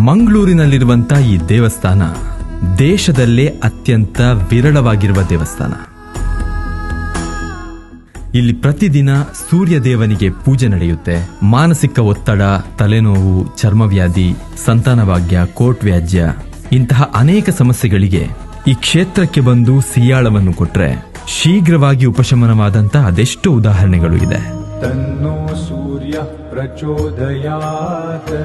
ಮಂಗಳೂರಿನಲ್ಲಿರುವಂತಹ ಈ ದೇವಸ್ಥಾನ ದೇಶದಲ್ಲೇ ಅತ್ಯಂತ ವಿರಳವಾಗಿರುವ ದೇವಸ್ಥಾನ. ಇಲ್ಲಿ ಪ್ರತಿದಿನ ಸೂರ್ಯ ದೇವನಿಗೆ ಪೂಜೆ ನಡೆಯುತ್ತೆ. ಮಾನಸಿಕ ಒತ್ತಡ, ತಲೆನೋವು, ಚರ್ಮವ್ಯಾಧಿ, ಸಂತಾನಭಾಗ್ಯ, ಕೋರ್ಟ್ ವ್ಯಾಜ್ಯ ಇಂತಹ ಅನೇಕ ಸಮಸ್ಯೆಗಳಿಗೆ ಈ ಕ್ಷೇತ್ರಕ್ಕೆ ಬಂದು ಸಿಯಾಳವನ್ನು ಕೊಟ್ರೆ ಶೀಘ್ರವಾಗಿ ಉಪಶಮನವಾದಂತಹ ಅದೆಷ್ಟೋ ಉದಾಹರಣೆಗಳು ಇದೆ. ತನ್ನೋ ಸೂರ್ಯ ಪ್ರಚೋದಯಾತ್.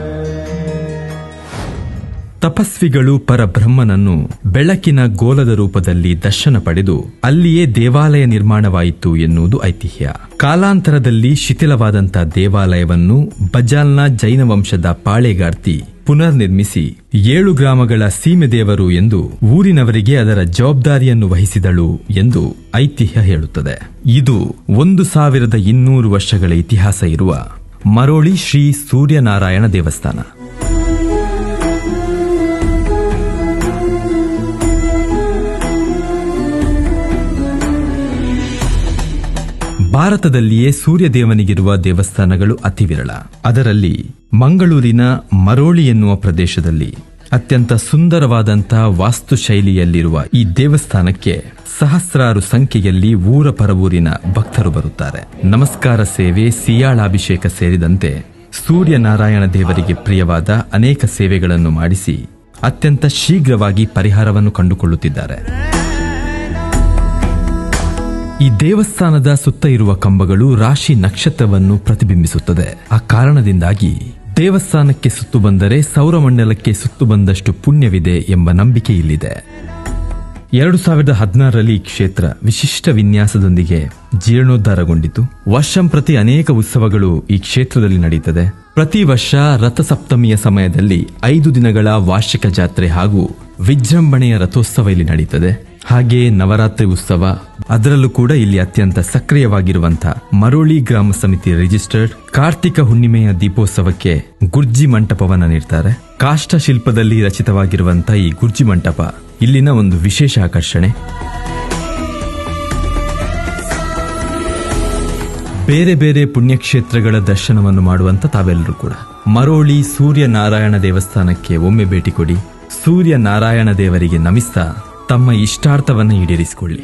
ತಪಸ್ವಿಗಳು ಪರಬ್ರಹ್ಮನನ್ನು ಬೆಳಕಿನ ಗೋಲದ ರೂಪದಲ್ಲಿ ದರ್ಶನ ಪಡೆದು ಅಲ್ಲಿಯೇ ದೇವಾಲಯ ನಿರ್ಮಾಣವಾಯಿತು ಎನ್ನುವುದು ಐತಿಹ್ಯ. ಕಾಲಾಂತರದಲ್ಲಿ ಶಿಥಿಲವಾದಂತಹ ದೇವಾಲಯವನ್ನು ಬಜಾಲ್ನ ಜೈನ ವಂಶದ ಪಾಳೆಗಾರ್ತಿ ಪುನರ್ ನಿರ್ಮಿಸಿ 7 ಗ್ರಾಮಗಳ ಸೀಮೆ ದೇವರು ಎಂದು ಊರಿನವರಿಗೆ ಅದರ ಜವಾಬ್ದಾರಿಯನ್ನು ವಹಿಸಿದಳು ಎಂದು ಐತಿಹ್ಯ ಹೇಳುತ್ತದೆ. ಇದು 1200 ವರ್ಷಗಳ ಇತಿಹಾಸ ಇರುವ ಮರೋಳಿ ಶ್ರೀ ಸೂರ್ಯನಾರಾಯಣ ದೇವಸ್ಥಾನ. ಭಾರತದಲ್ಲಿಯೇ ಸೂರ್ಯದೇವನಿಗಿರುವ ದೇವಸ್ಥಾನಗಳು ಅತಿ ವಿರಳ. ಅದರಲ್ಲಿ ಮಂಗಳೂರಿನ ಮರೋಳಿ ಎನ್ನುವ ಪ್ರದೇಶದಲ್ಲಿ ಅತ್ಯಂತ ಸುಂದರವಾದಂತಹ ವಾಸ್ತುಶೈಲಿಯಲ್ಲಿರುವ ಈ ದೇವಸ್ಥಾನಕ್ಕೆ ಸಹಸ್ರಾರು ಸಂಖ್ಯೆಯಲ್ಲಿ ಊರ ಪರವೂರಿನ ಭಕ್ತರು ಬರುತ್ತಾರೆ. ನಮಸ್ಕಾರ ಸೇವೆ, ಸಿಯಾಳಾಭಿಷೇಕ ಸೇರಿದಂತೆ ಸೂರ್ಯನಾರಾಯಣ ದೇವರಿಗೆ ಪ್ರಿಯವಾದ ಅನೇಕ ಸೇವೆಗಳನ್ನು ಮಾಡಿಸಿ ಅತ್ಯಂತ ಶೀಘ್ರವಾಗಿ ಪರಿಹಾರವನ್ನು ಕಂಡುಕೊಳ್ಳುತ್ತಿದ್ದಾರೆ. ಈ ದೇವಸ್ಥಾನದ ಸುತ್ತ ಇರುವ ಕಂಬಗಳು ರಾಶಿ ನಕ್ಷತ್ರವನ್ನು ಪ್ರತಿಬಿಂಬಿಸುತ್ತದೆ. ಆ ಕಾರಣದಿಂದಾಗಿ ದೇವಸ್ಥಾನಕ್ಕೆ ಸುತ್ತು ಬಂದರೆ ಸೌರಮಂಡಲಕ್ಕೆ ಸುತ್ತು ಬಂದಷ್ಟು ಪುಣ್ಯವಿದೆ ಎಂಬ ನಂಬಿಕೆ ಇಲ್ಲಿದೆ. 2016ರಲ್ಲಿ ಈ ಕ್ಷೇತ್ರ ವಿಶಿಷ್ಟ ವಿನ್ಯಾಸದೊಂದಿಗೆ ಜೀರ್ಣೋದ್ಧಾರಗೊಂಡಿತು. ವರ್ಷಂಪ್ರತಿ ಅನೇಕ ಉತ್ಸವಗಳು ಈ ಕ್ಷೇತ್ರದಲ್ಲಿ ನಡೆಯುತ್ತದೆ. ಪ್ರತಿ ವರ್ಷ ರಥಸಪ್ತಮಿಯ ಸಮಯದಲ್ಲಿ 5 ದಿನಗಳ ವಾರ್ಷಿಕ ಜಾತ್ರೆ ಹಾಗೂ ವಿಜೃಂಭಣೆಯ ರಥೋತ್ಸವ ಇಲ್ಲಿ ನಡೆಯುತ್ತದೆ. ಹಾಗೆ ನವರಾತ್ರಿ ಉತ್ಸವ, ಅದರಲ್ಲೂ ಕೂಡ ಇಲ್ಲಿ ಅತ್ಯಂತ ಸಕ್ರಿಯವಾಗಿರುವಂತಹ ಮರೋಳಿ ಗ್ರಾಮ ಸಮಿತಿ ರಿಜಿಸ್ಟರ್ಡ್ ಕಾರ್ತಿಕ ಹುಣ್ಣಿಮೆಯ ದೀಪೋತ್ಸವಕ್ಕೆ ಗುರ್ಜಿ ಮಂಟಪವನ್ನ ನೀಡ್ತಾರೆ. ಕಾಷ್ಟ ಶಿಲ್ಪದಲ್ಲಿ ರಚಿತವಾಗಿರುವಂತಹ ಈ ಗುರ್ಜಿ ಮಂಟಪ ಇಲ್ಲಿನ ಒಂದು ವಿಶೇಷ ಆಕರ್ಷಣೆ. ಬೇರೆ ಬೇರೆ ಪುಣ್ಯಕ್ಷೇತ್ರಗಳ ದರ್ಶನವನ್ನು ಮಾಡುವಂತ ತಾವೆಲ್ಲರೂ ಕೂಡ ಮರೋಳಿ ಸೂರ್ಯನಾರಾಯಣ ದೇವಸ್ಥಾನಕ್ಕೆ ಒಮ್ಮೆ ಭೇಟಿ ಕೊಡಿ. ಸೂರ್ಯನಾರಾಯಣ ದೇವರಿಗೆ ನಮಿಸ್ತಾ ತಮ್ಮ ಇಷ್ಟಾರ್ಥವನ್ನು ಈಡೇರಿಸಿಕೊಳ್ಳಿ.